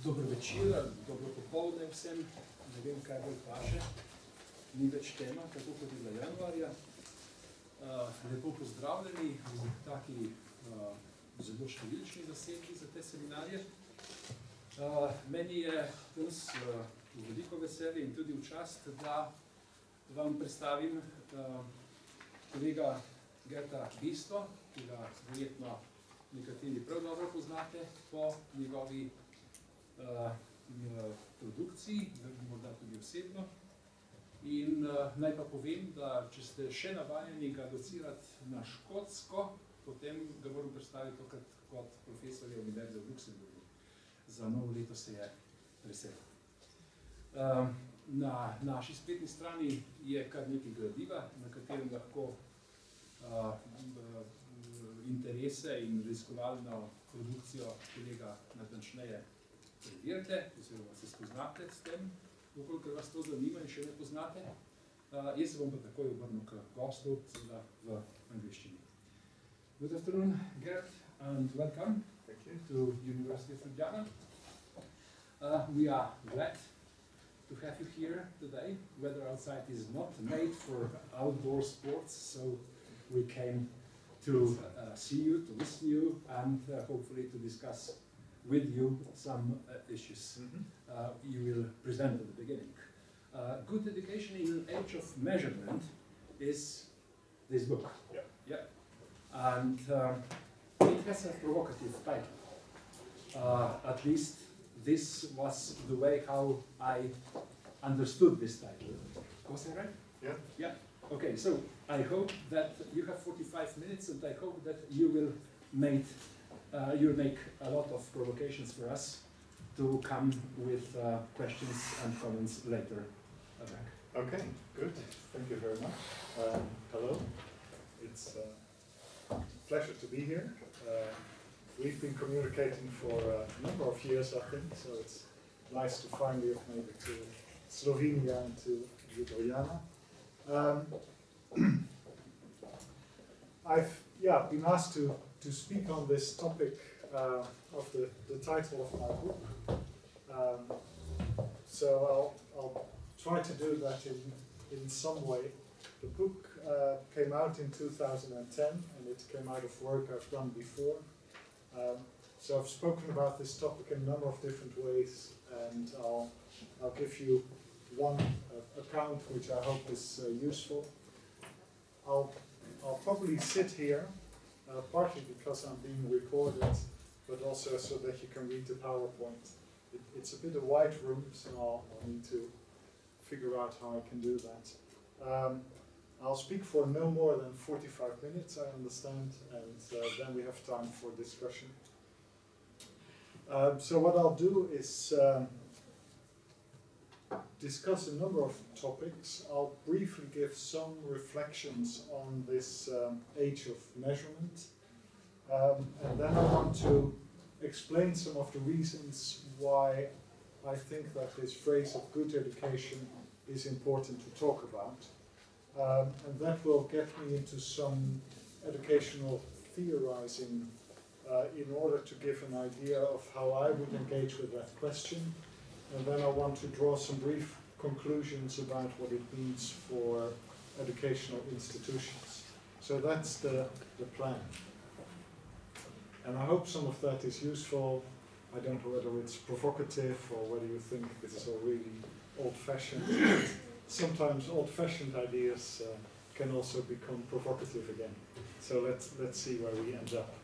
Dober večer, dobro popoldne vsem, ne vem, kaj bolj paše, ni več tema, tako kot je bila januarja. Lepo pozdravljeni v taki zelo številčni zasedbi za te seminarje. Meni je danes veliko veselje in tudi v čast, da vam predstavim kolega Gerta Biesto, ki ga verjetno nekateri prav dobro poznate po njegovi produkciji, morda tudi osebno. In naj pa povem, da če ste še navajeni ga docirati na Škotsko, potem ga moram predstaviti kot profesorja Univerze v Luxembourgu. Za novo leto se je preselil. Na naši spletni strani je kar nekaj gradiva, na katerem lahko interese in raziskovalno produkcijo kolega natančneje preverite, oziroma se spoznate s tem, koliko vas to zanima in še ne poznate. Jaz se bom pa takoj obrnil k gostu, seveda v angliščini. Good afternoon, Gert, and welcome to University of Ljubljana. We are glad to have you here today. Weather outside is not made for outdoor sports, so we came to see you, to listen to you, and hopefully to discuss with you some issues you will present at the beginning. Good Education in an Age of Measurement is this book. Yeah. And it has a provocative title. At least this was the way how I understood this title. Was that right? Yeah. Yeah. Okay, so I hope that you have 45 minutes, and I hope that you will make a lot of provocations for us to come with questions and comments later. Okay, good. Thank you very much. Hello. It's a pleasure to be here. We've been communicating for a number of years, I think, so it's nice to finally have made it to Slovenia and to Ljubljana. I've been asked to speak on this topic of the title of my book. So I'll try to do that in some way. The book came out in 2010, and it came out of work I've done before. So I've spoken about this topic in a number of different ways, and I'll give you one account which I hope is useful. I'll probably sit here, partly because I'm being recorded, but also so that you can read the PowerPoint. It's a bit of a wide room, so I'll need to figure out how I can do that. I'll speak for no more than 45 minutes, I understand, and then we have time for discussion. So what I'll do is discuss a number of topics. I'll briefly give some reflections on this age of measurement, and then I want to explain some of the reasons why I think that this phrase of good education is important to talk about. And that will get me into some educational theorizing in order to give an idea of how I would engage with that question. And then I want to draw some brief conclusions about what it means for educational institutions. So that's the plan. And I hope some of that is useful. I don't know whether it's provocative or whether you think this is all really old-fashioned. Sometimes old-fashioned ideas can also become provocative again. So let's see where we end up.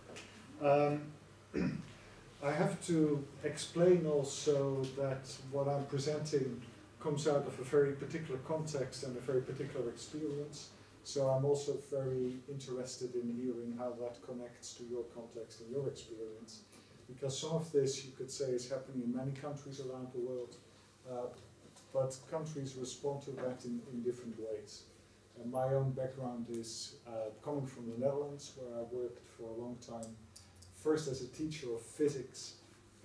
I have to explain also that what I'm presenting comes out of a very particular context and a very particular experience. So I'm also very interested in hearing how that connects to your context and your experience. Because some of this, you could say, is happening in many countries around the world, but countries respond to that in different ways. And my own background is coming from the Netherlands, where I worked for a long time, first as a teacher of physics,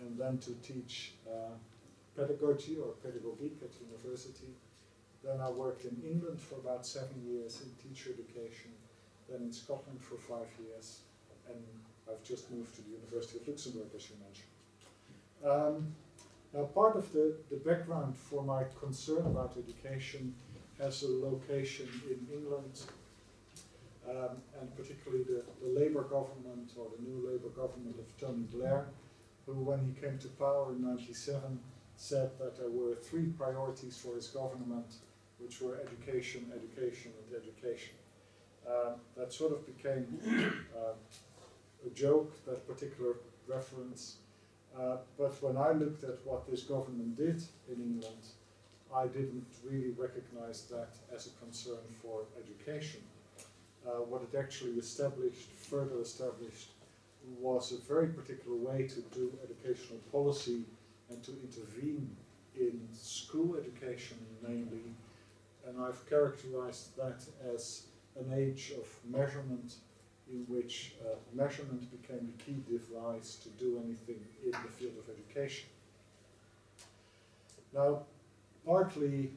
and then to teach pedagogy or pedagogic at university. Then I worked in England for about 7 years in teacher education, then in Scotland for 5 years, and I've just moved to the University of Luxembourg, as you mentioned. Now, part of the background for my concern about education has a location in England, and particularly the Labour government, or the new Labour government of Tony Blair, who, when he came to power in '97, said that there were 3 priorities for his government, which were education, education, and education. That sort of became a joke, that particular reference. But when I looked at what this government did in England, I didn't really recognize that as a concern for education. What it actually further established, was a very particular way to do educational policy and to intervene in school education mainly. And I've characterized that as an age of measurement, in which measurement became the key device to do anything in the field of education. Now, partly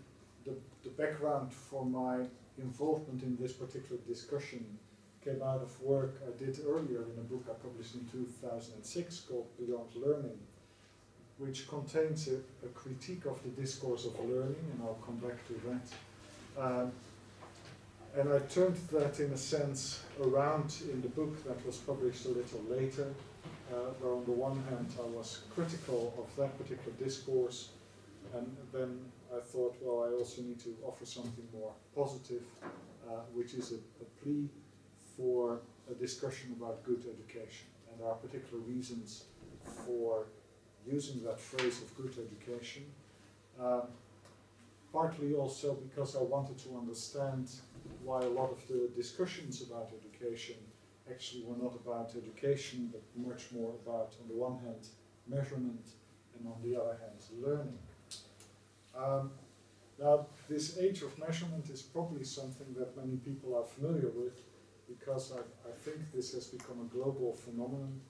the background for my involvement in this particular discussion came out of work I did earlier in a book I published in 2006 called Beyond Learning, which contains a critique of the discourse of learning, and I'll come back to that. And I turned that, in a sense, around in the book that was published a little later, where on the one hand I was critical of that particular discourse, and then I thought, well, I also need to offer something more positive, which is a plea for a discussion about good education. And there are particular reasons for using that phrase of good education. Partly also because I wanted to understand why a lot of the discussions about education actually were not about education, but much more about, on the one hand, measurement, and on the other hand, learning. Now, this age of measurement is probably something that many people are familiar with, because I think this has become a global phenomenon.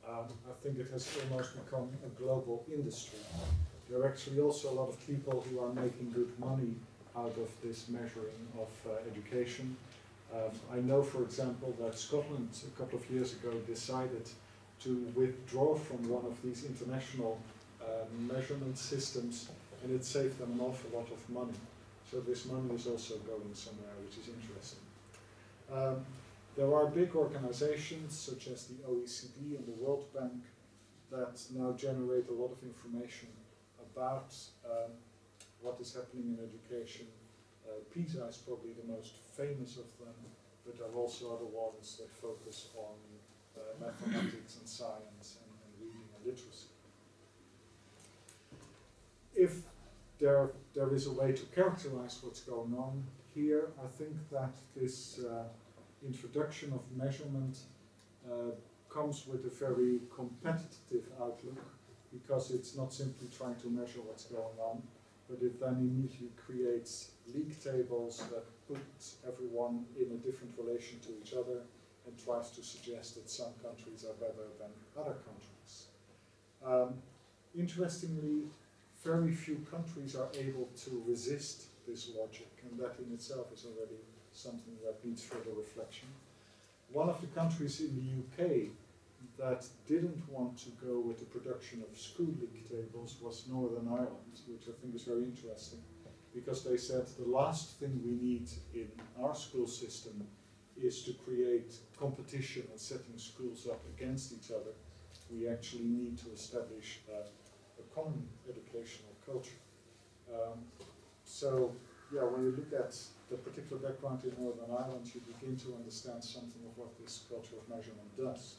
I think it has almost become a global industry. There are actually also a lot of people who are making good money out of this measuring of education. I know, for example, that Scotland a couple of years ago decided to withdraw from one of these international measurement systems, and it saved them an awful lot of money. So this money is also going somewhere, which is interesting. There are big organizations such as the OECD and the World Bank that now generate a lot of information about what is happening in education. PISA is probably the most famous of them, but there are also other ones that focus on mathematics and science and reading and literacy. If there is a way to characterize what's going on here, I think that this introduction of measurement comes with a very competitive outlook, because it's not simply trying to measure what's going on, but it then immediately creates league tables that put everyone in a different relation to each other and tries to suggest that some countries are better than other countries. Interestingly, very few countries are able to resist this logic, and that in itself is already something that needs further reflection. One of the countries in the UK that didn't want to go with the production of school league tables was Northern Ireland, which I think is very interesting, because they said the last thing we need in our school system is to create competition and setting schools up against each other. We actually need to establish a common educational culture. So, yeah, when you look at the particular background in Northern Ireland, you begin to understand something of what this culture of measurement does.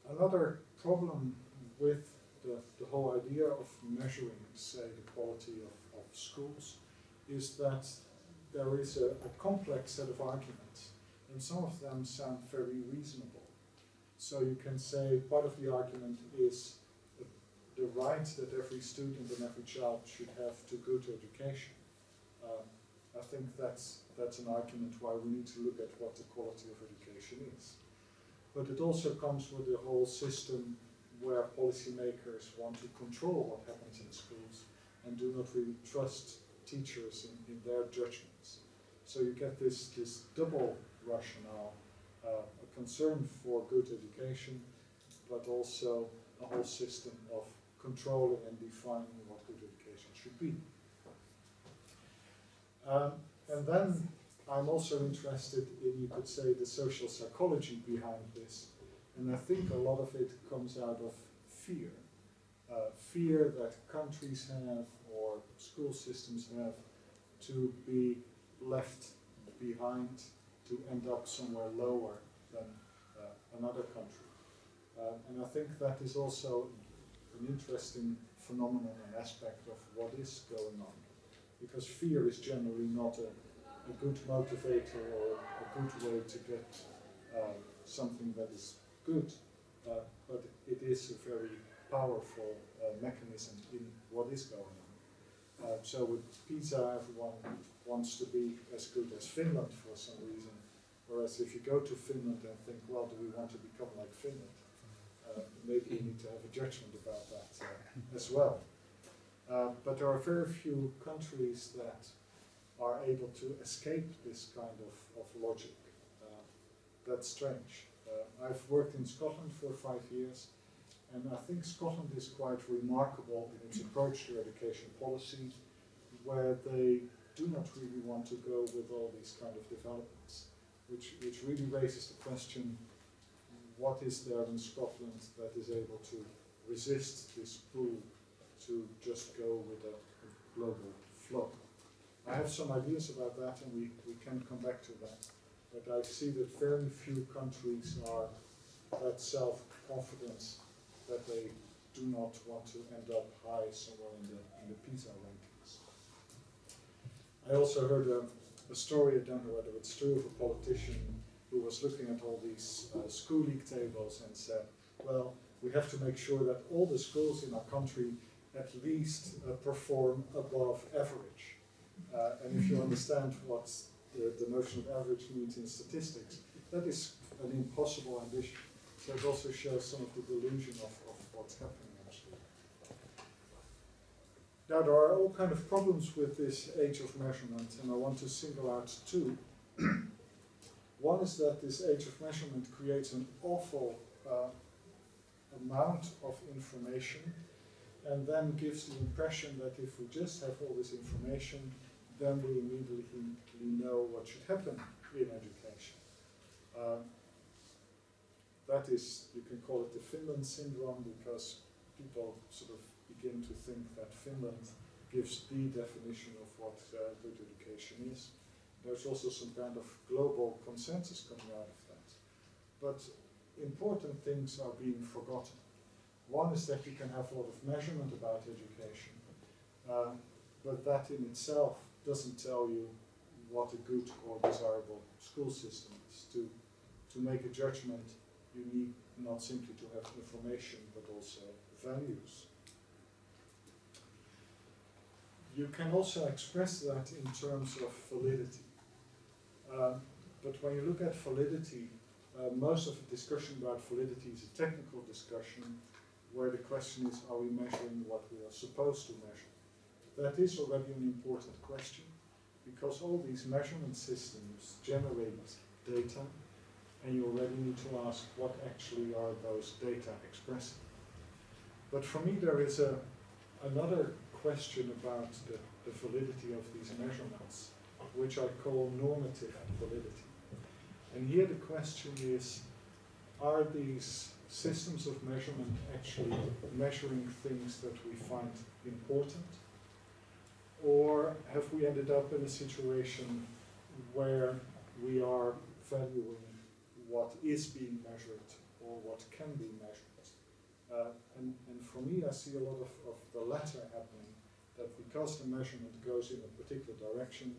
Another problem with the whole idea of measuring, say, the quality of schools is that there is a complex set of arguments, and some of them sound very reasonable. So you can say part of the argument is the right that every student and every child should have to good education. I think that's an argument why we need to look at what the quality of education is. But it also comes with a whole system where policymakers want to control what happens in schools and do not really trust teachers in their judgments. So you get this double rationale, a concern for good education, but also a whole system of controlling and defining what good education should be. And then I'm also interested in, you could say, the social psychology behind this. And I think a lot of it comes out of fear. Fear that countries have or school systems have to be left behind, to end up somewhere lower than another country. And I think that is also an interesting phenomenon and aspect of what is going on. Because fear is generally not a good motivator or a good way to get something that is good, but it is a very powerful mechanism in what is going on. So with PISA, everyone wants to be as good as Finland for some reason, whereas if you go to Finland and think, well, do we want to become like Finland? Maybe you need to have a judgment about that as well. But there are very few countries that are able to escape this kind of logic. That's strange. I've worked in Scotland for 5 years, and I think Scotland is quite remarkable in its approach to education policy, where they do not really want to go with all these kind of developments, which really raises the question, what is there in Scotland that is able to resist this pull to just go with a global flow? I have some ideas about that, and we can come back to that. But I see that very few countries are that self-confidence that they do not want to end up high somewhere in the PISA rankings. I also heard a story, I don't know whether it's true, of a politician who was looking at all these school league tables and said, well, we have to make sure that all the schools in our country at least perform above average. And if you understand what the notion of average means in statistics, that is an impossible ambition. So it also shows some of the delusion of what's happening actually. Now there are all kinds of problems with this age of measurement, and I want to single out two. One is that this age of measurement creates an awful amount of information, and then gives the impression that if we just have all this information, then we immediately know what should happen in education. That is, you can call it the Finland syndrome, because people sort of begin to think that Finland gives the definition of what good education is. There's also some kind of global consensus coming out of that. But important things are being forgotten. One is that you can have a lot of measurement about education, but that in itself doesn't tell you what a good or desirable school system is. To make a judgment, you need not simply to have information, but also values. You can also express that in terms of validity. But when you look at validity, most of the discussion about validity is a technical discussion, where the question is, are we measuring what we are supposed to measure? That is already an important question, because all these measurement systems generate data, and you already need to ask what actually are those data expressing. But for me there is another question about the validity of these measurements, which I call normative validity. And here the question is, are these systems of measurement actually measuring things that we find important? Or have we ended up in a situation where we are valuing what is being measured or what can be measured? And for me, I see a lot of the latter happening, that because the measurement goes in a particular direction,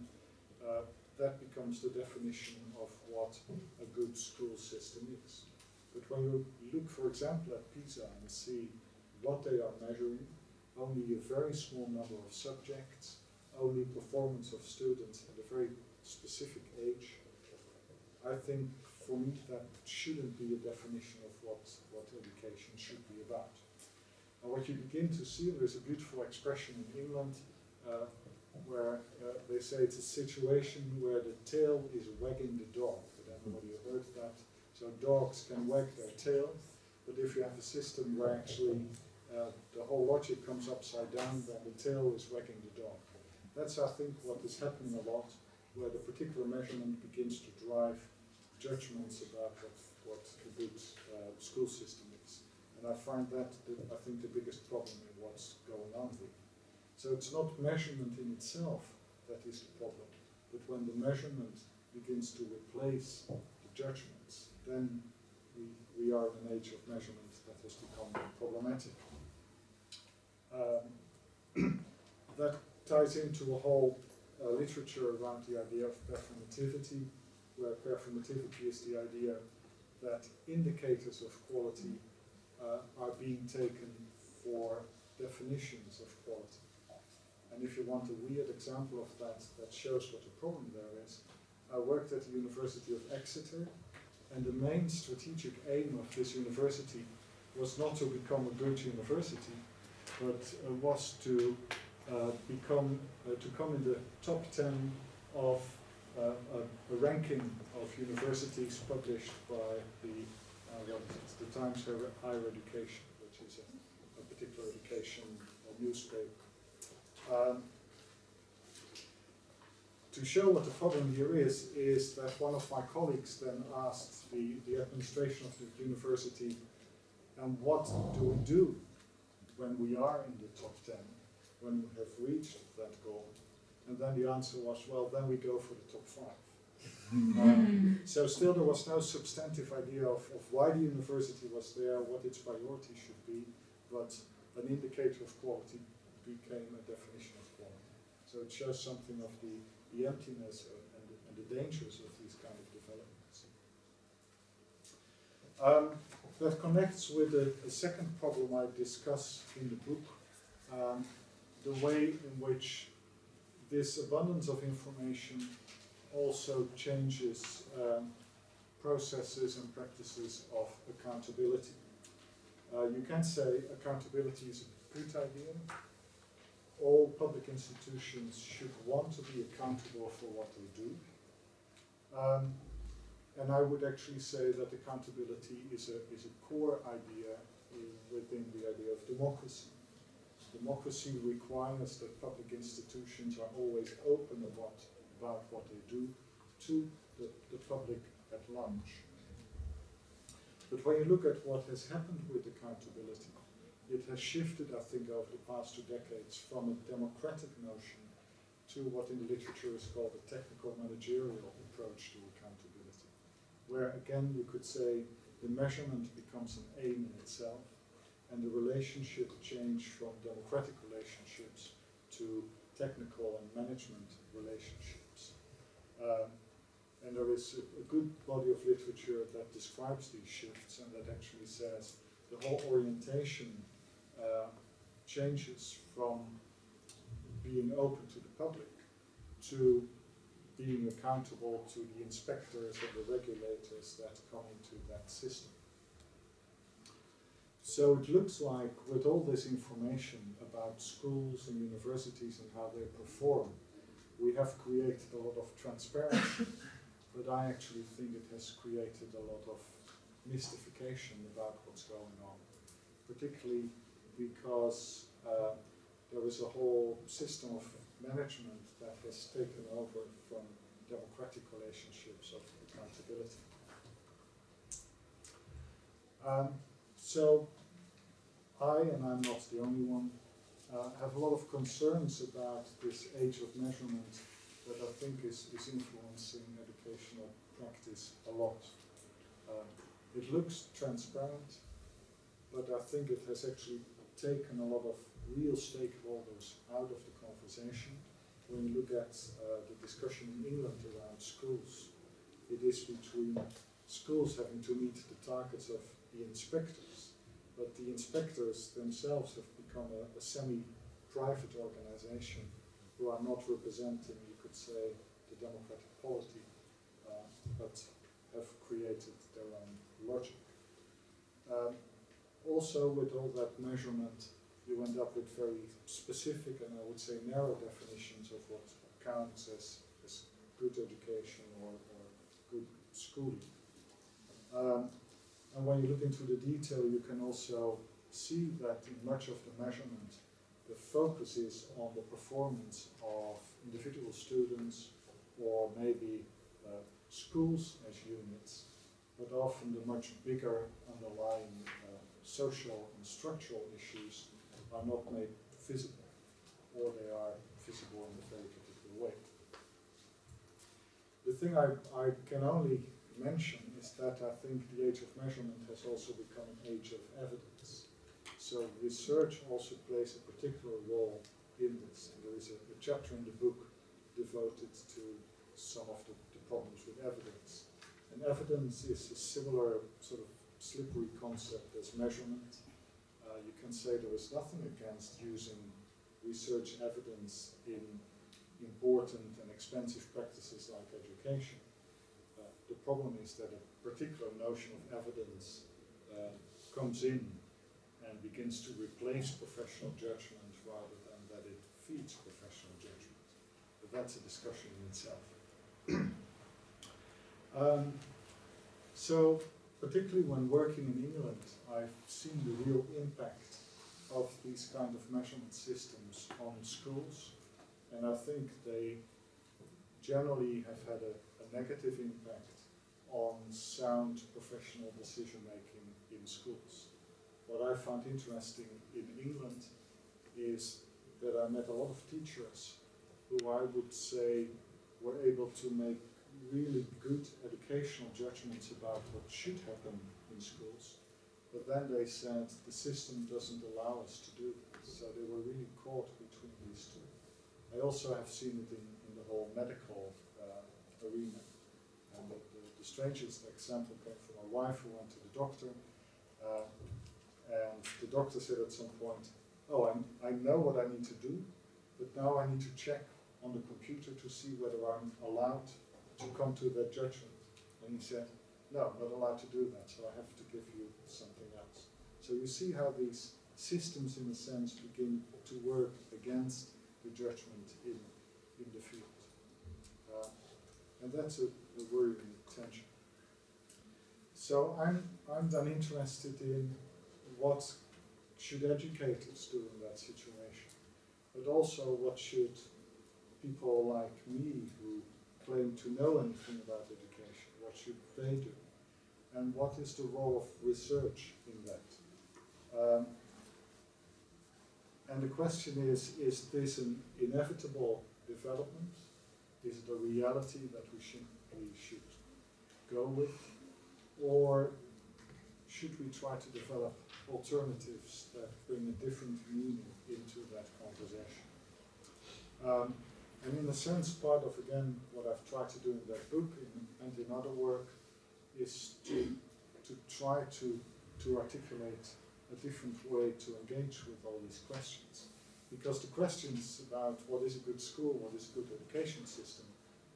that becomes the definition of what a good school system is. But when you look, for example, at PISA and see what they are measuring, only a very small number of subjects, only performance of students at a very specific age, I think for me that shouldn't be a definition of what education should be about. And what you begin to see, there is a beautiful expression in England where they say it's a situation where the tail is wagging the dog. I don't know whether you heard that. So dogs can wag their tail, But if you have a system where actually the whole logic comes upside down, then the tail is wagging the dog. That's, I think, what is happening a lot, where the particular measurement begins to drive judgments about what a good school system is. And I find that, I think, the biggest problem in what's going on here. So it's not measurement in itself that is the problem, but when the measurement begins to replace the judgments, then we are in an age of measurement that has become problematic. That ties into a whole literature around the idea of performativity, where performativity is the idea that indicators of quality are being taken for definitions of quality. And if you want a weird example of that, that shows what the problem there is, I worked at the University of Exeter, and the main strategic aim of this university was not to become a good university, but was to come in the top 10 of a ranking of universities published by the Times Higher Education, which is a particular education newspaper. To show what the problem here is that one of my colleagues then asked the administration of the university, and what do we do when we are in the top 10, when we have reached that goal? And then the answer was, well, then we go for the top 5. So still there was no substantive idea of why the university was there, what its priority should be, but an indicator of quality became a definition of quality. So it shows something of the emptiness and the dangers of these kind of developments. That connects with a second problem I discuss in the book, the way in which this abundance of information also changes processes and practices of accountability. You can say accountability is a good idea. All public institutions should want to be accountable for what they do. And I would actually say that accountability is a core idea within the idea of democracy. Democracy requires that public institutions are always open about what they do to the public at large. But when you look at what has happened with accountability, it has shifted, I think, over the past 2 decades from a democratic notion to what in the literature is called a technical managerial approach to accountability, where again you could say the measurement becomes an aim in itself, and the relationship change from democratic relationships to technical and management relationships. And there is a good body of literature that describes these shifts and that actually says the whole orientation changes from being open to the public to being accountable to the inspectors and the regulators that come into that system. So it looks like with all this information about schools and universities and how they perform, we have created a lot of transparency, but I actually think it has created a lot of mystification about what's going on, particularly because there is a whole system of management that has taken over from democratic relationships of accountability. So I, and I'm not the only one, have a lot of concerns about this age of measurement that I think is influencing educational practice a lot. It looks transparent, but I think it has actually taken a lot of real stakeholders out of the conversation. When you look at the discussion in England around schools, it is between schools having to meet the targets of the inspectors, but the inspectors themselves have become a semi-private organization who are not representing, you could say, the democratic polity, but have created their own logic. Also, with all that measurement, you end up with very specific and I would say narrow definitions of what counts as good education or good schooling. And when you look into the detail, you can also see that in much of the measurement, the focus is on the performance of individual students or maybe schools as units, but often the much bigger underlying social and structural issues are not made visible, or they are visible in a very particular way. The thing I can only mention is that I think the age of measurement has also become an age of evidence. So research also plays a particular role in this. And there is a chapter in the book devoted to some of the problems with evidence. And evidence is a similar sort of slippery concept as measurement. You can say there is nothing against using research evidence in important and expensive practices like education. The problem is that a particular notion of evidence comes in and begins to replace professional judgment rather than that it feeds professional judgment. But that's a discussion in itself. So, particularly when working in England, I've seen the real impact of these kind of measurement systems on schools, and I think they generally have had a negative impact on sound professional decision making in schools. What I found interesting in England is that I met a lot of teachers who I would say were able to make really good educational judgments about what should happen in schools, but then they said the system doesn't allow us to do that, so they were really caught between these two. I also have seen it in the whole medical arena, and the strangest example came from my wife who went to the doctor, and the doctor said at some point, oh, I know what I need to do, but now I need to check on the computer to see whether I'm allowed to come to that judgment. And he said, no, I'm not allowed to do that, so I have to give you something else. So you see how these systems, in a sense, begin to work against the judgment in the field. And that's a worrying tension. So I'm then interested in what should educators do in that situation, but also what should people like me who claim to know anything about education, what should they do? And what is the role of research in that? And the question is this an inevitable development? Is it a reality that we should go with? Or should we try to develop alternatives that bring a different meaning into that conversation? And in a sense, part of, again, what I've tried to do in that book and in other work is to try to articulate a different way to engage with all these questions. Because the questions about what is a good school, what is a good education system,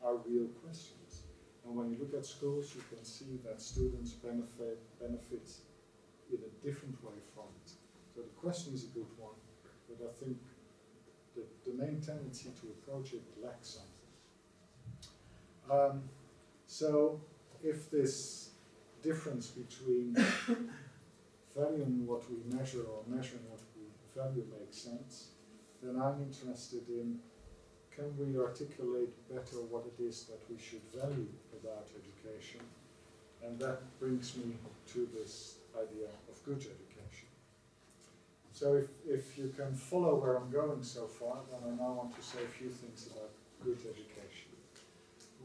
are real questions. And when you look at schools, you can see that students benefit in a different way from it. So the question is a good one, but I think the main tendency to approach it lacks something. So if this difference between valuing what we measure or measuring what we value makes sense, then I'm interested in, can we articulate better what it is that we should value about education? And that brings me to this idea of good education. So if you can follow where I'm going so far, then I now want to say a few things about good education.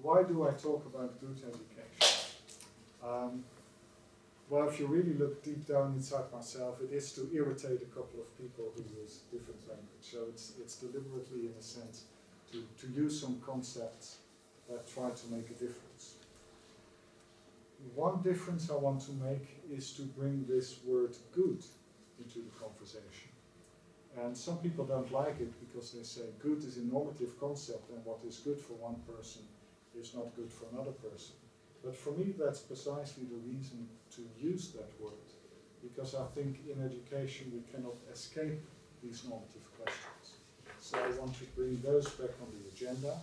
Why do I talk about good education? Well, if you really look deep down inside myself, it is to irritate a couple of people who use different language. So it's deliberately, in a sense, to use some concepts that try to make a difference. One difference I want to make is to bring this word good into the conversation. And some people don't like it because they say good is a normative concept and what is good for one person is not good for another person. But for me, that's precisely the reason to use that word, because I think in education we cannot escape these normative questions. So I want to bring those back on the agenda,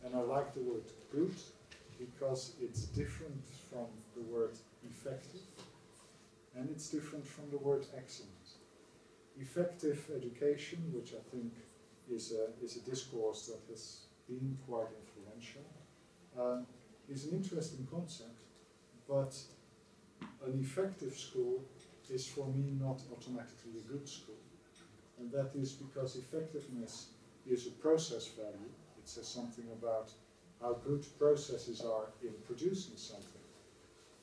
and I like the word good because it's different from the word effective. and it's different from the word excellent. Effective education, which I think is a discourse that has been quite influential, is an interesting concept, but an effective school is for me not automatically a good school. And that is because effectiveness is a process value. It says something about how good processes are in producing something,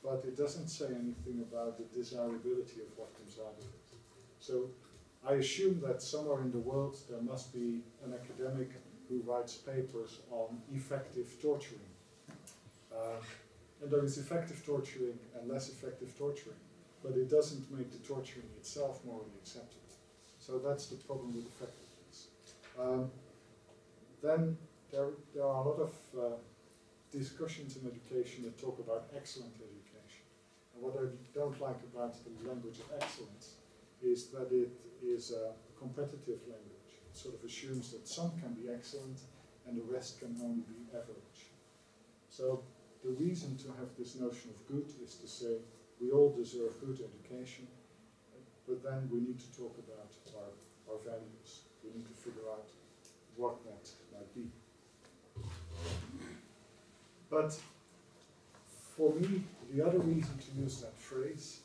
but it doesn't say anything about the desirability of what comes out of it. So I assume that somewhere in the world there must be an academic who writes papers on effective torturing. And there is effective torturing and less effective torturing, but it doesn't make the torturing itself morally acceptable. So that's the problem with effectiveness. Then there are a lot of discussions in education that talk about excellent education. And what I don't like about the language of excellence is that it is a competitive language. It sort of assumes that some can be excellent and the rest can only be average. So the reason to have this notion of good is to say we all deserve good education, but then we need to talk about our values. We need to figure out what that might be. But for me, the other reason to use that phrase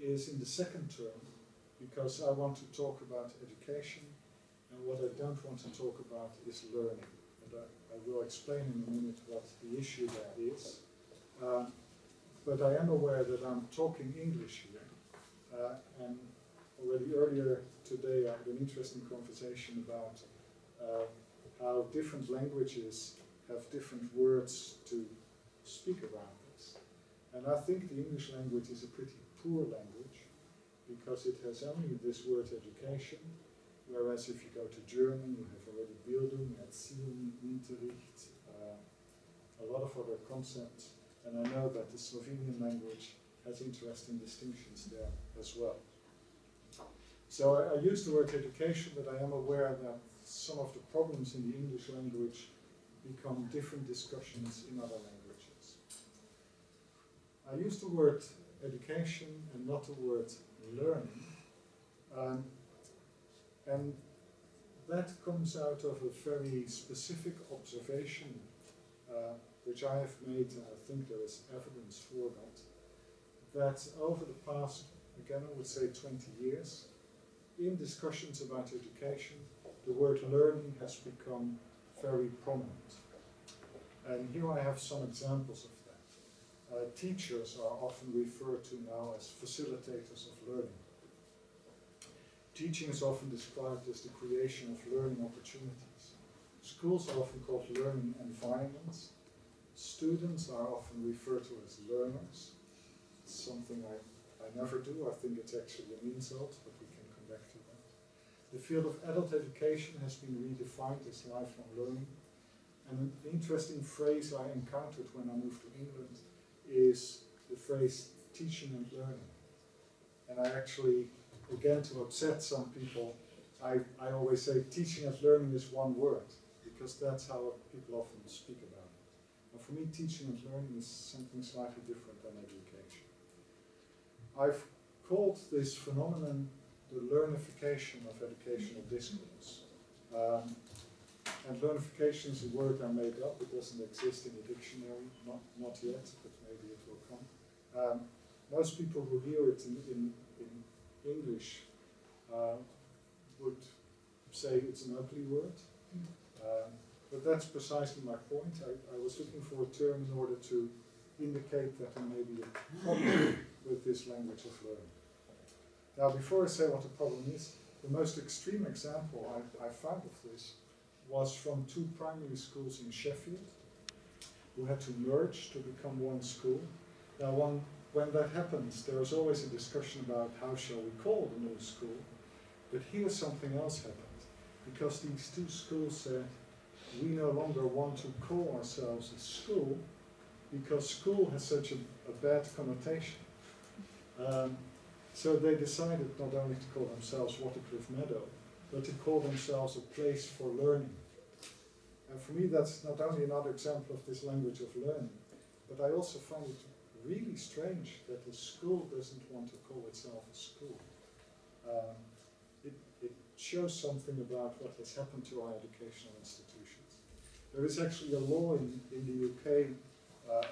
is in the second term, because I want to talk about education, and what I don't want to talk about is learning. And I will explain in a minute what the issue there is. But I am aware that I'm talking English here, and already earlier today I had an interesting conversation about how different languages have different words to speak around this. And I think the English language is a pretty poor language because it has only this word education, whereas if you go to German you have already Bildung, Erziehung, Unterricht, a lot of other concepts. And I know that the Slovenian language has interesting distinctions there as well. So I use the word education, but I am aware that some of the problems in the English language become different discussions in other languages. I use the word education and not the word learning. And that comes out of a very specific observation which I have made, and I think there is evidence for that over the past, again I would say 20 years, in discussions about education, the word learning has become very prominent. And here I have some examples of that. Teachers are often referred to now as facilitators of learning. Teaching is often described as the creation of learning opportunities. Schools are often called learning environments. Students are often referred to as learners. It's something I never do. I think it's actually an insult, but we can come back to that. The field of adult education has been redefined as lifelong learning. And an interesting phrase I encountered when I moved to England is the phrase teaching and learning. And I actually, again, to upset some people, I always say teaching and learning is one word, because that's how people often speak about it. And for me, teaching and learning is something slightly different than education. I've called this phenomenon the learnification of educational discourse. And learnification is a word I made up. It doesn't exist in the dictionary, not yet, but maybe it will come. Most people who hear it in English would say it's an ugly word. But that's precisely my point. I was looking for a term in order to indicate that there may be a problem with this language of learning. Now, before I say what the problem is, the most extreme example I found of this was from two primary schools in Sheffield who had to merge to become one school. Now, when that happens, there is always a discussion about how shall we call the new school, but here something else happened, because these two schools said, we no longer want to call ourselves a school because school has such a bad connotation. So they decided not only to call themselves Watercliff Meadow, but to call themselves a place for learning. And for me, that's not only another example of this language of learning, but I also find it really strange that the school doesn't want to call itself a school. It shows something about what has happened to our educational institutions. There is actually a law in the UK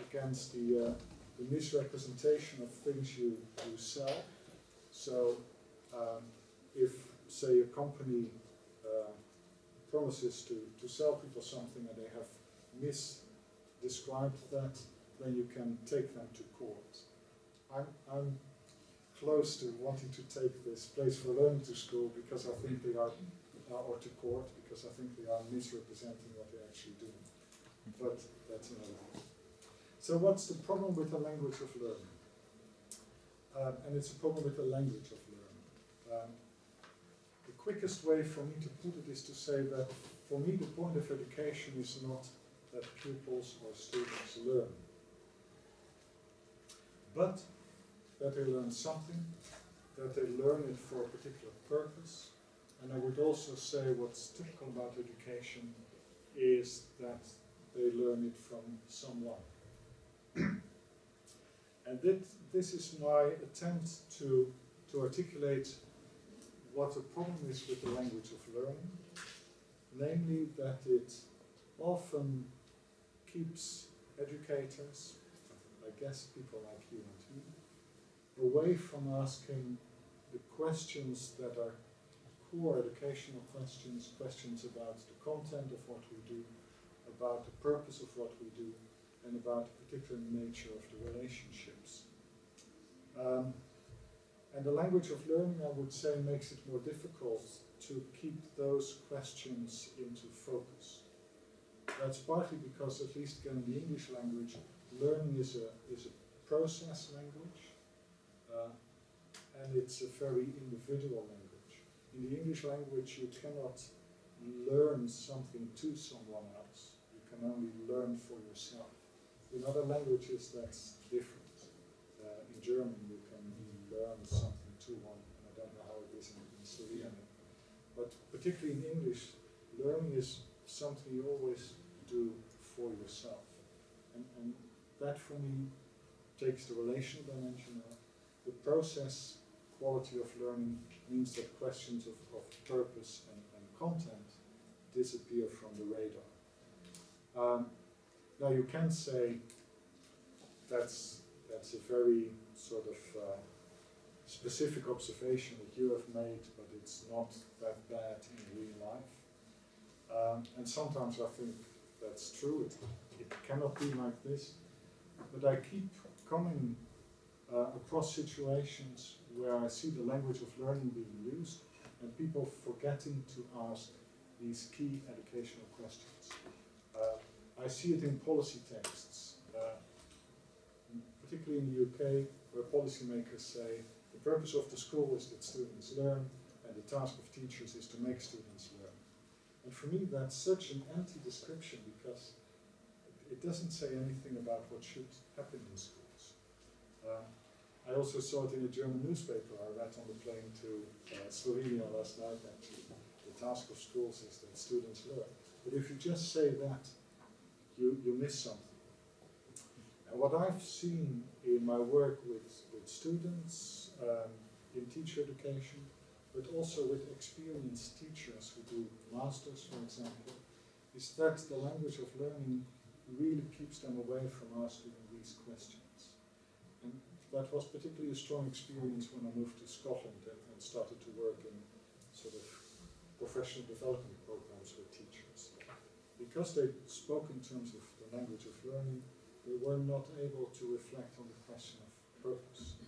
against the misrepresentation of things you sell. So if, say, a company promises to sell people something and they have misdescribed that, then you can take them to court. I'm close to wanting to take this place for learning to school because I think they are, or to court, because I think they are misrepresenting what they're actually doing. But that's another thing. So what's the problem with the language of learning? And it's a problem with the language of learning. The quickest way for me to put it is to say that for me the point of education is not that pupils or students learn, but that they learn something, that they learn it for a particular purpose. And I would also say what's typical about education is that they learn it from someone. And this is my attempt to articulate what the problem is with the language of learning, namely that it often keeps educators, I guess people like you and me, away from asking the questions that are core educational questions, questions about the content of what we do, about the purpose of what we do, and about the particular nature of the relationships. And the language of learning, I would say, makes it more difficult to keep those questions into focus. That's partly because, at least again in the English language, learning is a process language, and it's a very individual language. In the English language, you cannot learn something to someone else. You can only learn for yourself. In other languages, that's different. In German, you can learn something to one, and I don't know how it is in Slovenian. But particularly in English, learning is something you always do for yourself. And that, for me, takes the relational dimension out. The process quality of learning means that questions of purpose and content disappear from the radar. Now you can say that's a very sort of specific observation that you have made, but it's not that bad in real life. And sometimes I think that's true, it cannot be like this, but I keep coming across situations where I see the language of learning being used and people forgetting to ask these key educational questions. I see it in policy texts, particularly in the UK, where policymakers say the purpose of the school is that students learn and the task of teachers is to make students learn. And for me that's such an empty description because it doesn't say anything about what should happen in schools. I also saw it in a German newspaper I read on the plane to Slovenia last night actually. The task of schools is that students learn. But if you just say that, you miss something. And what I've seen in my work with students, in teacher education, but also with experienced teachers who do masters, for example, is that the language of learning really keeps them away from asking these questions. And that was particularly a strong experience when I moved to Scotland and started to work in sort of professional development programs with teachers. Because they spoke in terms of the language of learning, they were not able to reflect on the question of purpose.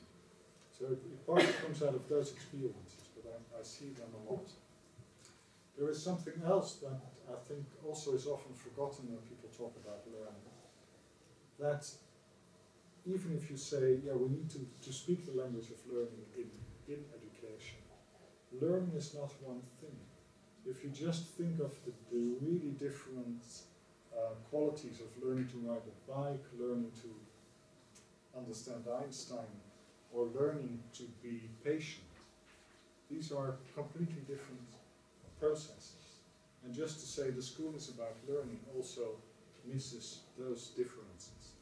So it partly comes out of those experiences, but I see them a lot. There is something else that I think also is often forgotten when people talk about learning. That even if you say, yeah, we need to speak the language of learning in education, learning is not one thing. If you just think of the really different qualities of learning to ride a bike, learning to understand Einstein, or learning to be patient, these are completely different processes. And just to say the school is about learning also misses those differences.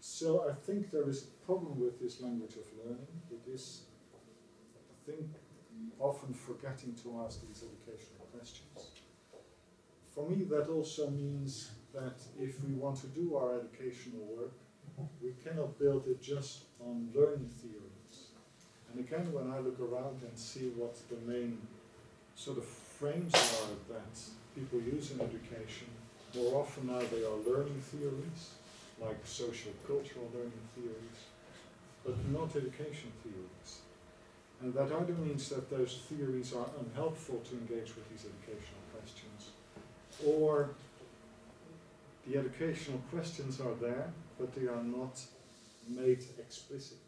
So I think there is a problem with this language of learning. It is, I think, often forgetting to ask these educational questions. For me, that also means that if we want to do our educational work, we cannot build it just on learning theories. And again, when I look around and see what the main sort of frames are that people use in education, more often now they are learning theories, like social cultural learning theories, but not education theories. And that either means that those theories are unhelpful to engage with these educational questions, or the educational questions are there, but they are not made explicit.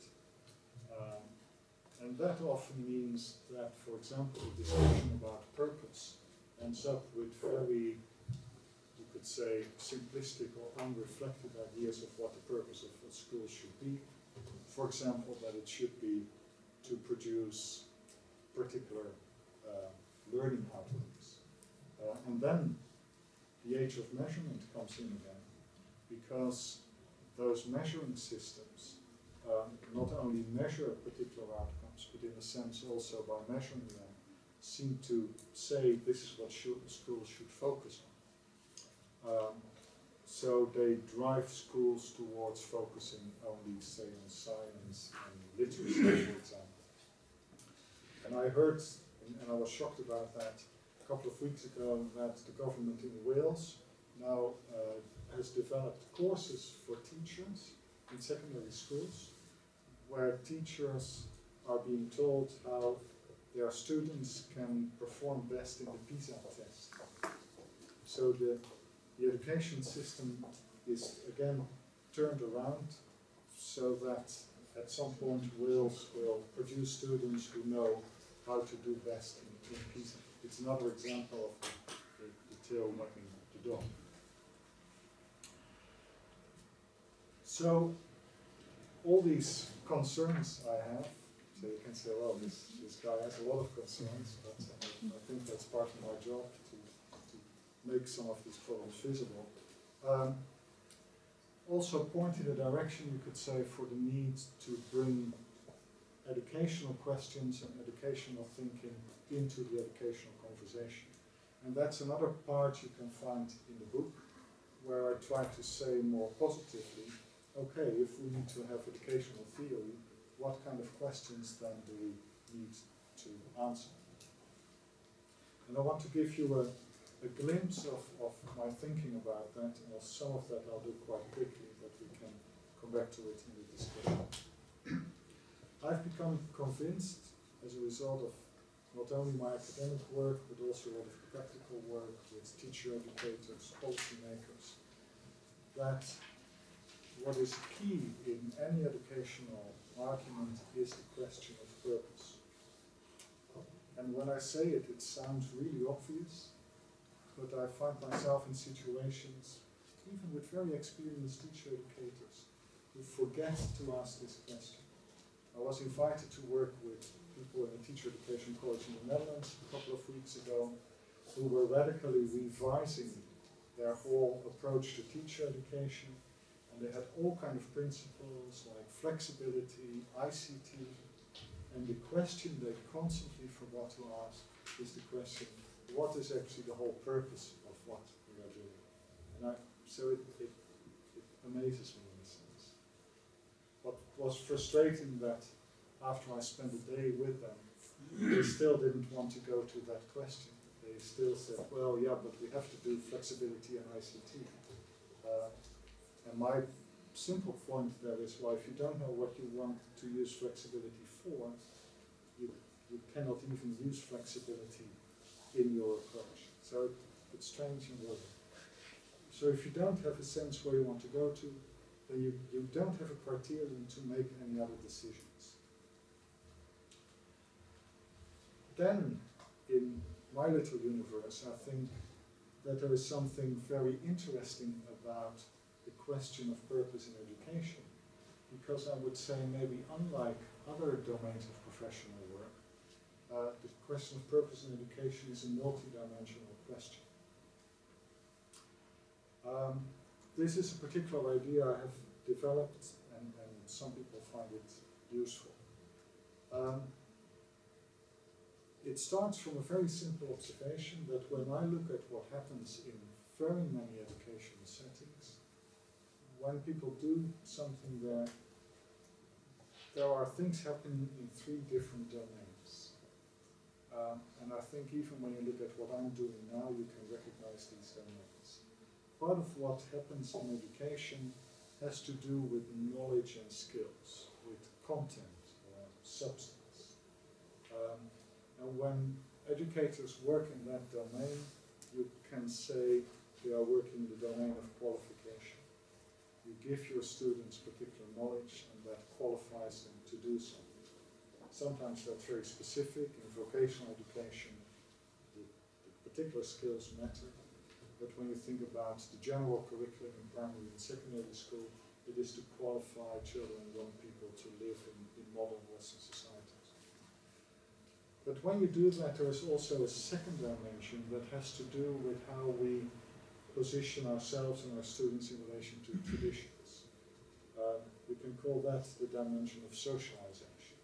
And that often means that, for example, the discussion about purpose ends up with very, you could say, simplistic or unreflected ideas of what the purpose of a school should be. For example, that it should be to produce particular learning outcomes. And then the age of measurement comes in again, because those measuring systems not only measure particular outcomes, but in a sense also by measuring them, seem to say this is what schools should focus on. So they drive schools towards focusing only, say, on science and literacy, for example. And I heard, and I was shocked about that, a couple of weeks ago, that the government in Wales now has developed courses for teachers in secondary schools, where teachers are being told how their students can perform best in the PISA test. So the education system is again turned around so that at some point Wales will produce students who know how to do best in PISA. It's another example of the tail wagging the dog. So all these concerns I have, so you can say, well, this guy has a lot of concerns, but I think that's part of my job to make some of these problems visible. Also point in a direction, you could say, for the need to bring educational questions and educational thinking into the educational conversation. And that's another part you can find in the book, where I try to say more positively, okay, if we need to have educational theory, what kind of questions then do we need to answer? And I want to give you a glimpse of my thinking about that, and some of that I'll do quite quickly, but we can come back to it in the discussion. I've become convinced, as a result of not only my academic work, but also a lot of practical work with teacher educators, policymakers, that what is key in any educational argument is the question of purpose. And when I say it, it sounds really obvious, but I find myself in situations, even with very experienced teacher educators, who forget to ask this question. I was invited to work with people in a teacher education college in the Netherlands a couple of weeks ago, who were radically revising their whole approach to teacher education. And they had all kinds of principles like flexibility, ICT, and the question they constantly forgot to ask is the question, what is actually the whole purpose of what we are doing? And so it amazes me in a sense. What was frustrating that after I spent a day with them, they still didn't want to go to that question. They still said, well, yeah, but we have to do flexibility and ICT. And my simple point there is, well, if you don't know what you want to use flexibility for, you cannot even use flexibility in your approach. So it's strange and worrying. So if you don't have a sense where you want to go to, then you don't have a criterion to make any other decisions. Then, in my little universe, I think that there is something very interesting about the question of purpose in education, because I would say maybe unlike other domains of professional work, the question of purpose in education is a multidimensional question. this is a particular idea I have developed, and some people find it useful. It starts from a very simple observation that when I look at what happens in very many educational settings, when people do something there are things happening in 3 different domains. And I think even when you look at what I'm doing now, you can recognize these domains. Part of what happens in education has to do with knowledge and skills, with content or substance. And when educators work in that domain, you can say they are working in the domain of qualification. You give your students particular knowledge and that qualifies them to do something. Sometimes that's very specific. In vocational education, the particular skills matter. But when you think about the general curriculum in primary and secondary school, it is to qualify children and young people to live in modern Western societies. But when you do that, there is also a second dimension that has to do with how we position ourselves and our students in relation to traditions. We can call that the dimension of socialization.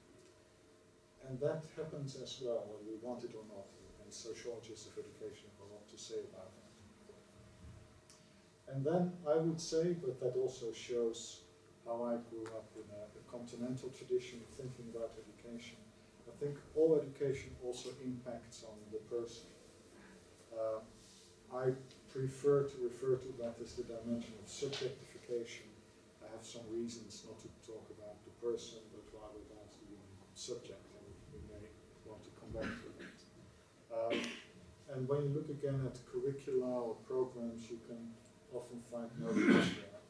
And that happens as well, whether we want it or not, and sociologists of education have a lot to say about that. And then I would say, but that also shows how I grew up in a continental tradition of thinking about education. I think all education also impacts on the person. I prefer to refer to that as the dimension of subjectification. I have some reasons not to talk about the person, but rather about the subject, and we may want to come back to that. And when you look again at curricula or programs, you can often find notions there.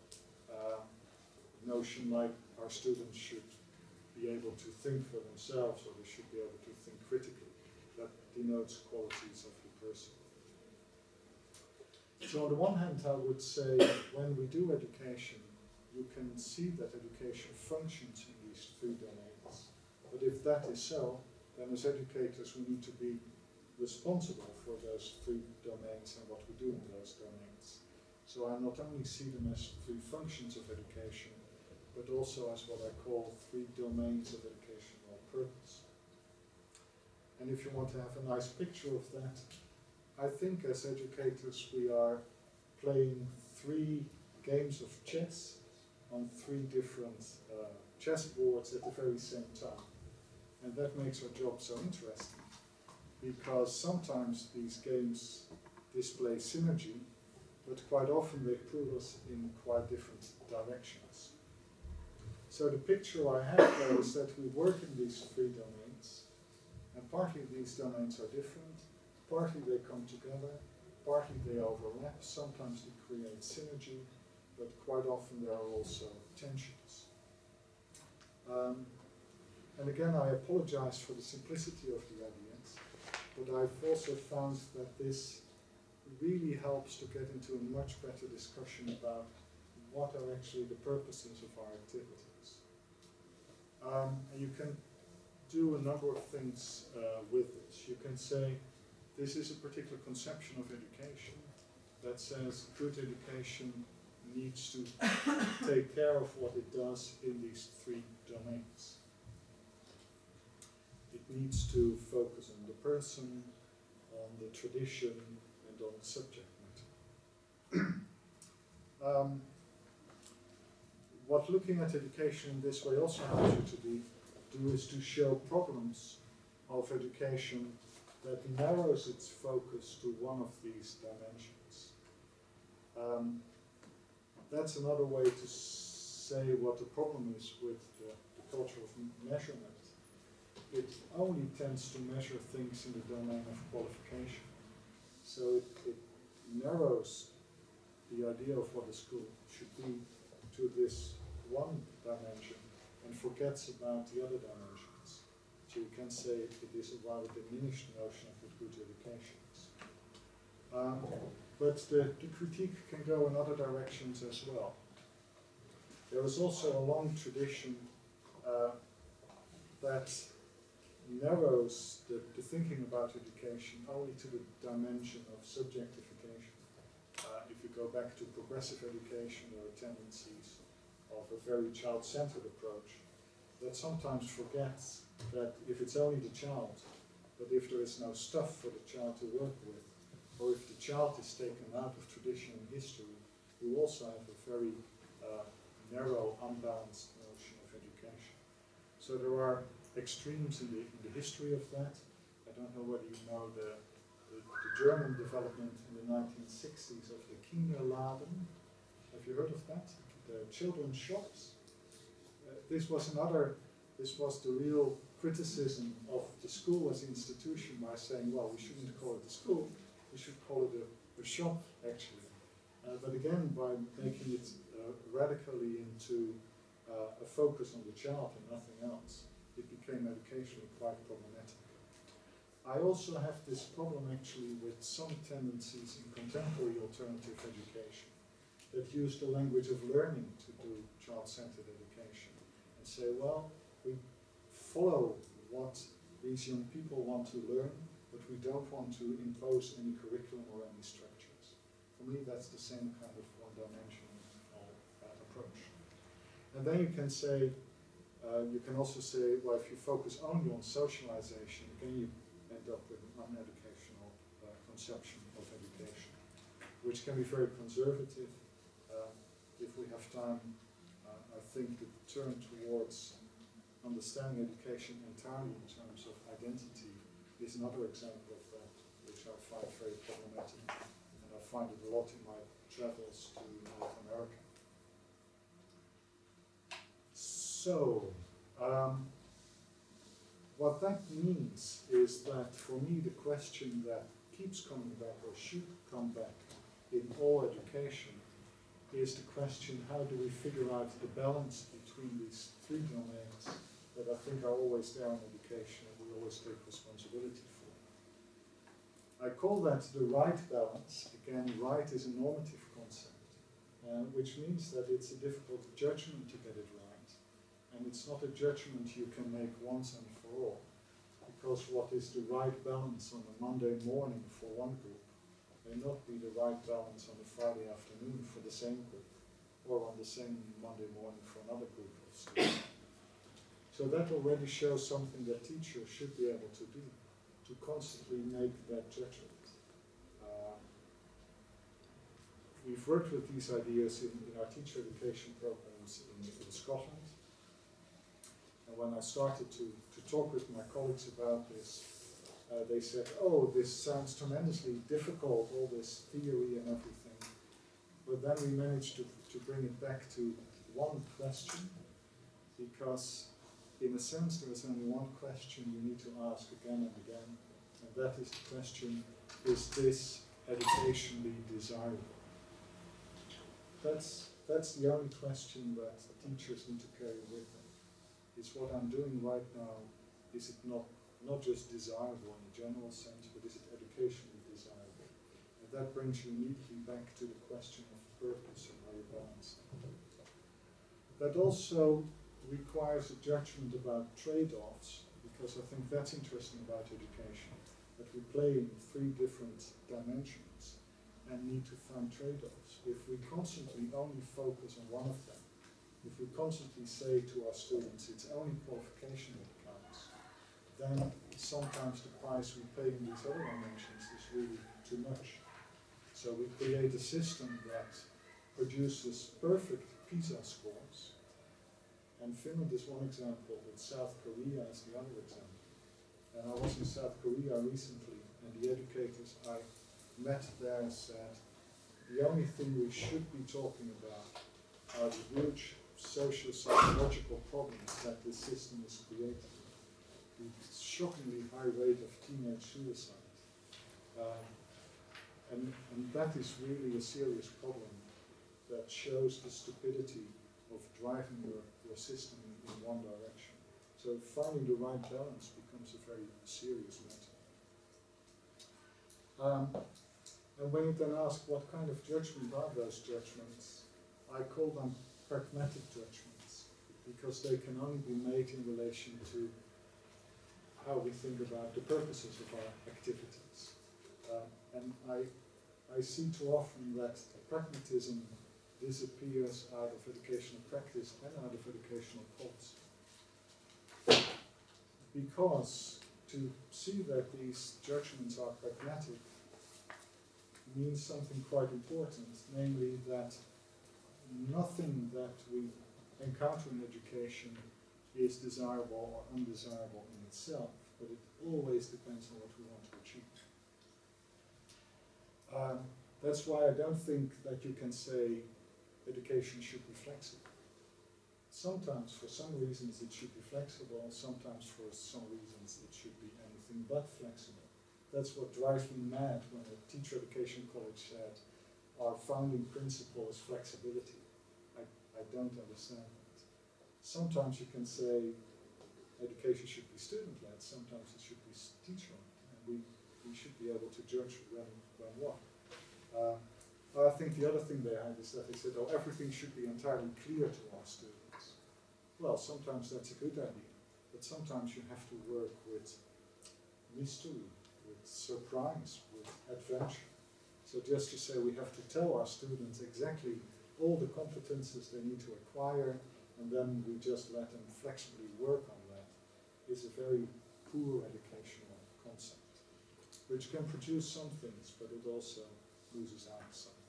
Notion like our students should be able to think for themselves, or they should be able to think critically. That denotes qualities of the person. So on the one hand, I would say when we do education, you can see that education functions in these 3 domains. But if that is so, then as educators we need to be responsible for those 3 domains and what we do in those domains. So I not only see them as 3 functions of education, but also as what I call 3 domains of educational purpose. And if you want to have a nice picture of that, I think as educators we are playing 3 games of chess on 3 different chess boards at the very same time. And that makes our job so interesting, because sometimes these games display synergy, but quite often they pull us in quite different directions. So the picture I have there is that we work in these 3 domains, and partly these domains are different, partly they come together, partly they overlap, sometimes they create synergy, but quite often there are also tensions. And again, I apologize for the simplicity of the ideas, but I've also found that this really helps to get into a much better discussion about what are actually the purposes of our activities. And you can do a number of things with this. You can say, this is a particular conception of education that says good education needs to take care of what it does in these 3 domains. It needs to focus on the person, on the tradition, and on the subject matter. What looking at education in this way also allows you to do is to show problems of education that narrows its focus to one of these dimensions. That's another way to say what the problem is with the culture of measurement. It only tends to measure things in the domain of qualification. So it narrows the idea of what a school should be to this one dimension and forgets about the other dimensions. So you can say it is a rather diminished notion of what good education is. But the critique can go in other directions as well. There is also a long tradition that narrows the thinking about education only to the dimension of subjectification. If if you go back to progressive education, there are tendencies of a very child-centered approach that sometimes forgets that if it's only the child, but if there is no stuff for the child to work with, or if the child is taken out of tradition and history, you also have a very narrow, unbalanced notion of education. So there are extremes in the history of that. I don't know whether you know the German development in the 1960s of the Kinderladen. Have you heard of that? The children's shops. This was the real criticism of the school as an institution by saying, well, we shouldn't call it a school, we should call it a shop, actually. But again, by making it radically into a focus on the child and nothing else, it became educationally quite problematic. I also have this problem actually with some tendencies in contemporary alternative education that use the language of learning to do child-centered education and say, well, we follow what these young people want to learn, but we don't want to impose any curriculum or any structures. For me, that's the same kind of one-dimensional approach. And then you can say, you can also say, well, if you focus only on socialization, then you end up with an uneducational conception of education, which can be very conservative. If we have time, I think the turn towards understanding education entirely in terms of identity is another example of that, which I find very problematic, and I find it a lot in my travels to North America. So, what that means is that for me the question that keeps coming back or should come back in all education is the question, how do we figure out the balance between these three domains that I think are always there in education and we always take responsibility for. I call that the right balance. Again, right is a normative concept, which means that it's a difficult judgment to get it right. And it's not a judgment you can make once and for all, because what is the right balance on a Monday morning for one group may not be the right balance on a Friday afternoon for the same group, or on the same Monday morning for another group of students. So that already shows something that teachers should be able to do, to constantly make that judgment. We've worked with these ideas in our teacher education programs in Scotland. And when I started to talk with my colleagues about this, they said, oh, this sounds tremendously difficult, all this theory and everything. But then we managed to bring it back to one question, because in a sense there is only one question you need to ask again and again, and that is the question, is this educationally desirable? That's the only question that teachers need to carry with them. Is what I'm doing right now, is it not just desirable in a general sense, but is it educationally desirable? And that brings you immediately back to the question of purpose and how you balance it. That also requires a judgment about trade-offs, because I think that's interesting about education, that we play in three different dimensions and need to find trade-offs. If we constantly only focus on one of them, if we constantly say to our students, it's only qualification that counts, then sometimes the price we pay in these other dimensions is really too much. So we create a system that produces perfect PISA scores, and Finland is one example, with South Korea as the other example. And I was in South Korea recently, and the educators I met there said, the only thing we should be talking about are the huge socio-psychological problems that this system is creating. The shockingly high rate of teenage suicide. And that is really a serious problem that shows the stupidity of driving your system in one direction. So finding the right balance becomes a very serious matter. And when you then ask what kind of judgment are those judgments, I call them pragmatic judgments, because they can only be made in relation to how we think about the purposes of our activities. And I I see too often that pragmatism disappears out of educational practice and out of educational policy. Because to see that these judgments are pragmatic means something quite important, namely that nothing that we encounter in education is desirable or undesirable in itself, but it always depends on what we want to achieve. That's why I don't think that you can say education should be flexible. Sometimes, for some reasons, it should be flexible, sometimes for some reasons it should be anything but flexible. That's what drives me mad when a teacher education college said, our founding principle is flexibility. I don't understand that. Sometimes you can say education should be student-led, sometimes it should be teacher-led, and we should be able to judge when what. I think the other thing they had is that they said, oh, everything should be entirely clear to our students. Well, sometimes that's a good idea, but sometimes you have to work with mystery, with surprise, with adventure. So just to say we have to tell our students exactly all the competences they need to acquire, and then we just let them flexibly work on that, is a very poor educational concept, which can produce some things, but it also loses out some things.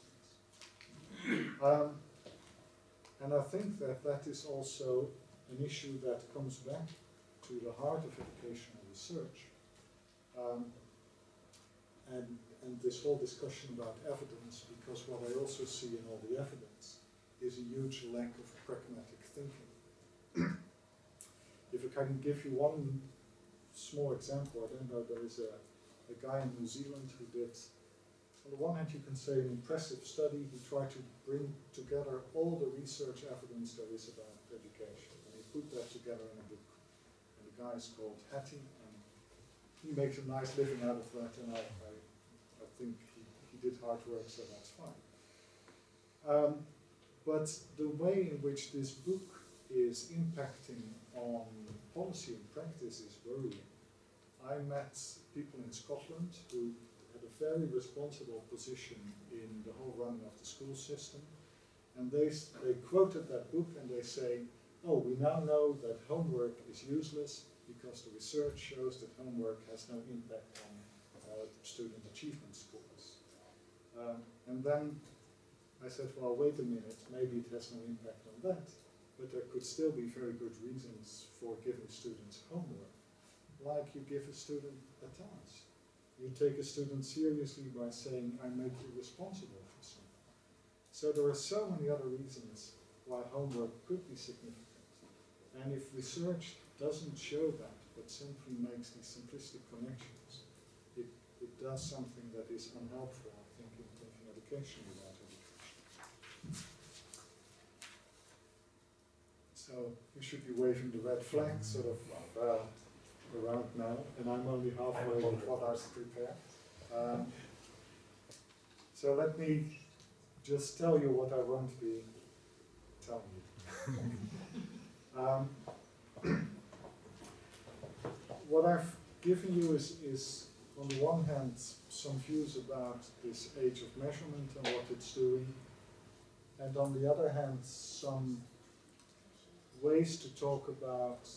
And I think that that is also an issue that comes back to the heart of educational research. And this whole discussion about evidence, because what I also see in all the evidence is a huge lack of pragmatic thinking. If I can give you one small example, I don't know, there is a guy in New Zealand who did, on the one hand you can say an impressive study. He tried to bring together all the research evidence there is about education, and he put that together in a book. And the guy is called Hattie, and he makes a nice living out of that, and I think he did hard work, so that's fine. But the way in which this book is impacting on policy and practice is worrying. I met people in Scotland who had a very responsible position in the whole running of the school system, and they quoted that book and they say, oh, we now know that homework is useless because the research shows that homework has no impact on student achievement scores. And then I said, well, wait a minute, maybe it has no impact on that, but there could still be very good reasons for giving students homework. Like you give a student a task. You take a student seriously by saying, I make you responsible for something. So there are so many other reasons why homework could be significant. And if research doesn't show that, but simply makes these simplistic connections, it does something that is unhelpful, I think, in thinking education without education. So you should be waving the red flag sort of around now, and I'm only halfway with what I've prepared. So let me just tell you what I won't be telling you. What I've given you is on the one hand some views about this age of measurement and what it's doing, and on the other hand some ways to talk about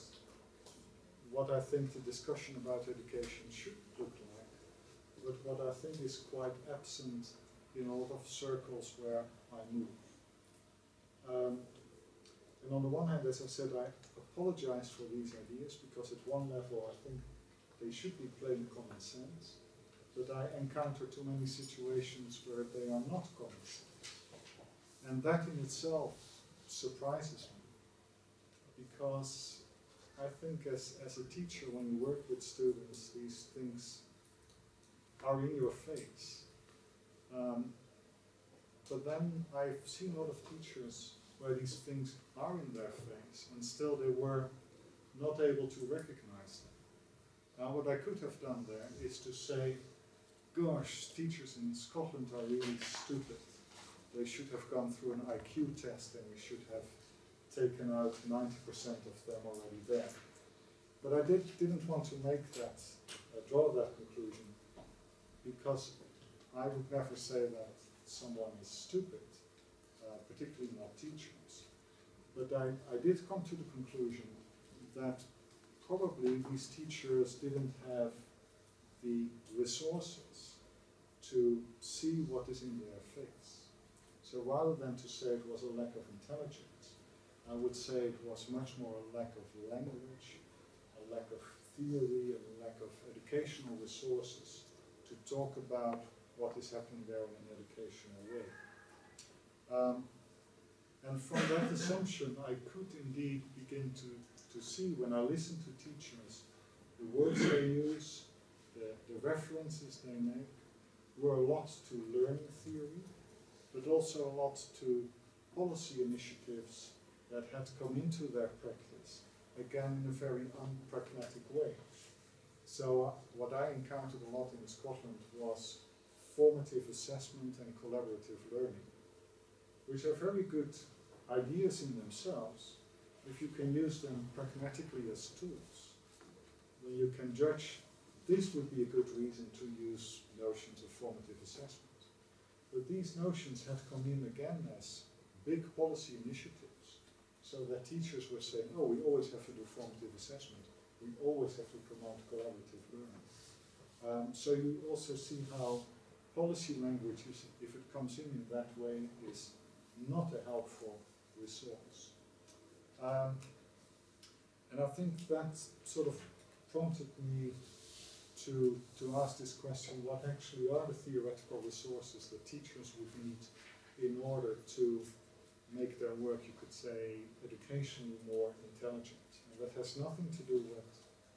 what I think the discussion about education should look like, but what I think is quite absent in a lot of circles where I move. And on the one hand, as I said, I apologize for these ideas, because at one level I think they should be plain common sense, but I encounter too many situations where they are not common sense. And that in itself surprises me, because I think as a teacher, when you work with students, these things are in your face. But then I've seen a lot of teachers where these things are in their face, and still they were not able to recognize them. Now what I could have done there is to say, gosh, teachers in Scotland are really stupid. They should have gone through an IQ test, and we should have taken out 90% of them already there. But I didn't want to make that, draw that conclusion, because I would never say that someone is stupid, particularly not teachers. But I did come to the conclusion that probably these teachers didn't have the resources to see what is in their face. So rather than to say it was a lack of intelligence, I would say it was much more a lack of language, a lack of theory, and a lack of educational resources to talk about what is happening there in an educational way. And from that assumption, I could indeed begin to see, when I listen to teachers, the words they use, the references they make, were a lot to learning theory, but also a lot to policy initiatives that had come into their practice, again in a very unpragmatic way. So what I encountered a lot in Scotland was formative assessment and collaborative learning, which are very good ideas in themselves if you can use them pragmatically as tools. When you can judge, this would be a good reason to use notions of formative assessment. But these notions had come in again as big policy initiatives, so that teachers were saying, oh, we always have to do formative assessment, we always have to promote collaborative learning. So you also see how policy language, if it comes in that way, is not a helpful resource. And I think that sort of prompted me to ask this question, what actually are the theoretical resources that teachers would need in order to make their work, you could say, educationally more intelligent? And that has nothing to do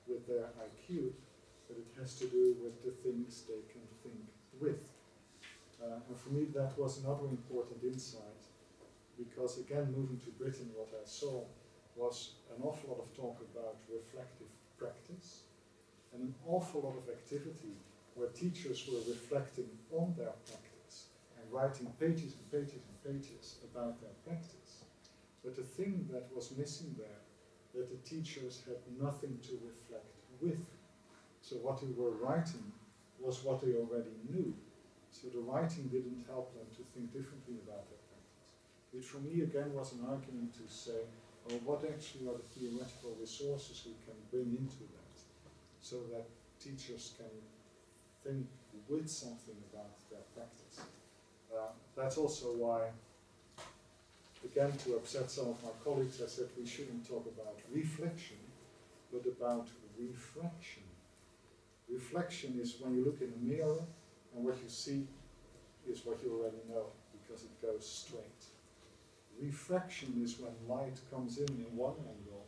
with their IQ, but it has to do with the things they can think with. And for me that was another important insight, because again, moving to Britain, what I saw was an awful lot of talk about reflective practice, and an awful lot of activity where teachers were reflecting on their practice and writing pages and pages and pages about their practice. But the thing that was missing there, that the teachers had nothing to reflect with. So what they were writing was what they already knew. So the writing didn't help them to think differently about their practice. Which for me again was an argument to say, oh, what actually are the theoretical resources we can bring into that, so that teachers can think with something about their practice. That's also why, again, to upset some of my colleagues, I said we shouldn't talk about reflection, but about refraction. Reflection is when you look in a mirror and what you see is what you already know, because it goes straight. Refraction is when light comes in one angle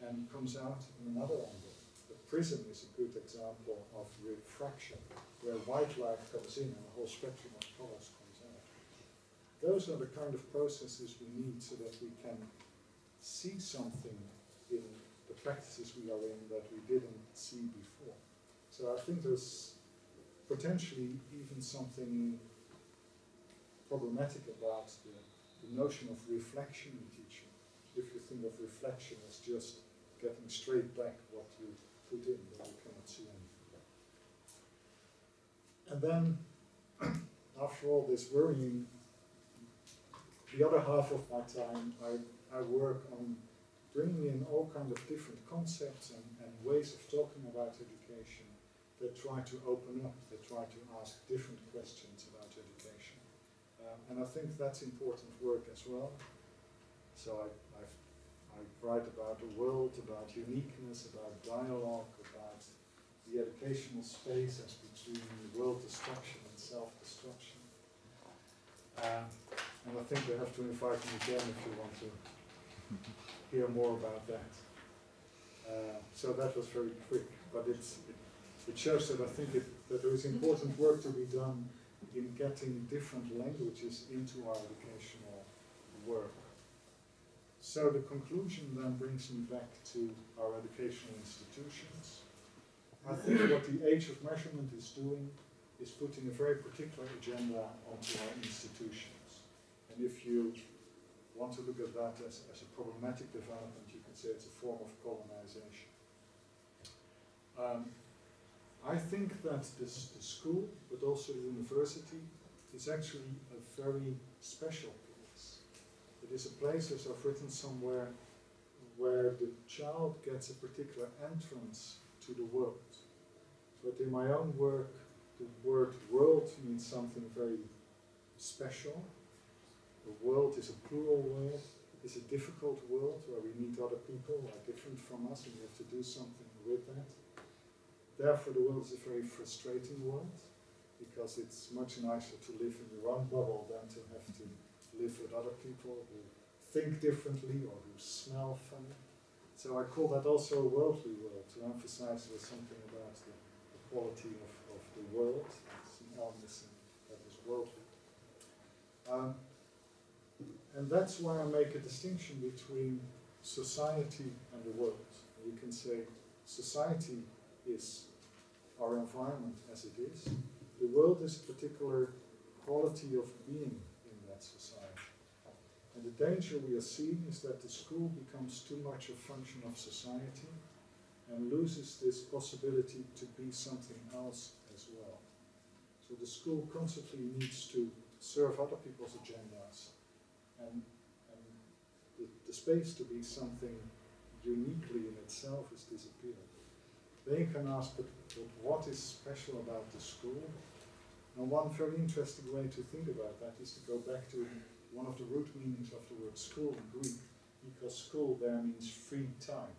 and comes out in another angle. The prism is a good example of refraction, where white light comes in and the whole spectrum of colors comes out. Those are the kind of processes we need so that we can see something in the practices we are in that we didn't see before. So I think there's potentially even something problematic about the notion of reflection in teaching. If you think of reflection as just getting straight back what you put in, then you cannot see anything. And then, after all this worrying, the other half of my time I work on bringing in all kinds of different concepts and ways of talking about education that try to open up, that try to ask different questions about education. And I think that's important work as well. So I write about the world, about uniqueness, about dialogue, about the educational space as between world destruction and self-destruction. And I think I have to invite you again if you want to hear more about that. So that was very quick, but it shows that I think that there is important work to be done in getting different languages into our educational work. So the conclusion then brings me back to our educational institutions. I think what the age of measurement is doing is putting a very particular agenda onto our institutions. And if you want to look at that as a problematic development, you can say it's a form of colonization. I think that the school, but also university, is actually a very special place. It is a place, as I've written somewhere, where the child gets a particular entrance to the world. But in my own work, the word world means something very special. The world is a plural world. It's a difficult world where we meet other people who are different from us and we have to do something with that. Therefore, the world is a very frustrating world because it's much nicer to live in your own bubble than to have to live with other people who think differently or who smell funny. So I call that also a worldly world, to emphasize there's something about the quality of the world. It's an illness that is worldly. And that's why I make a distinction between society and the world. You can say society is our environment as it is. The world is a particular quality of being in that society. And the danger we are seeing is that the school becomes too much a function of society and loses this possibility to be something else as well. So the school constantly needs to serve other people's agendas and the space to be something uniquely in itself is disappearing. Then you can ask, but what is special about the school? And one very interesting way to think about that is to go back to one of the root meanings of the word school in Greek, because school there means free time.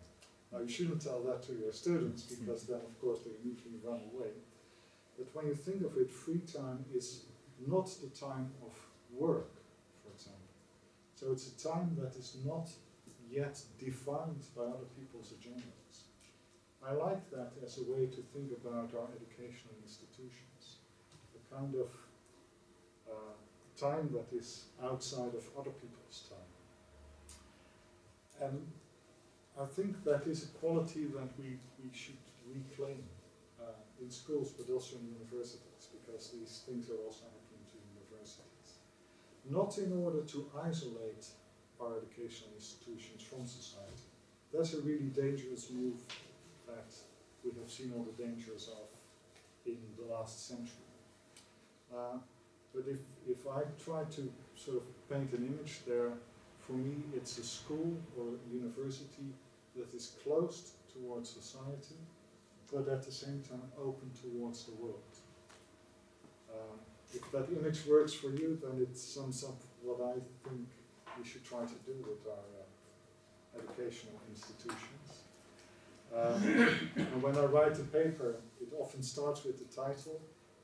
Now you shouldn't tell that to your students because then of course they immediately run away. But when you think of it, free time is not the time of work, for example. So it's a time that is not yet defined by other people's agendas. I like that as a way to think about our educational institutions. A kind of time that is outside of other people's time. And I think that is a quality that we should reclaim in schools, but also in universities, because these things are also happening to universities. Not in order to isolate our educational institutions from society. That's a really dangerous move that we have seen all the dangers of in the last century. But if I try to sort of paint an image there, for me it's a school or a university that is closed towards society, but at the same time open towards the world. If that image works for you, then it sums up what I think we should try to do with our educational institutions. And when I write a paper, it often starts with the title,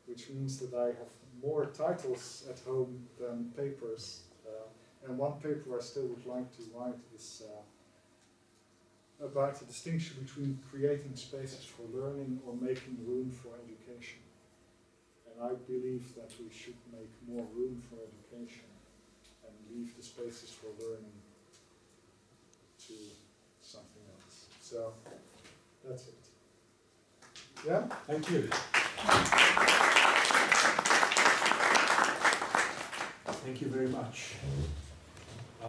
which means that I have more titles at home than papers. And one paper I still would like to write is about the distinction between creating spaces for learning or making room for education. And I believe that we should make more room for education and leave the spaces for learning to something else. So that's it. Yeah? Thank you. Thank you very much.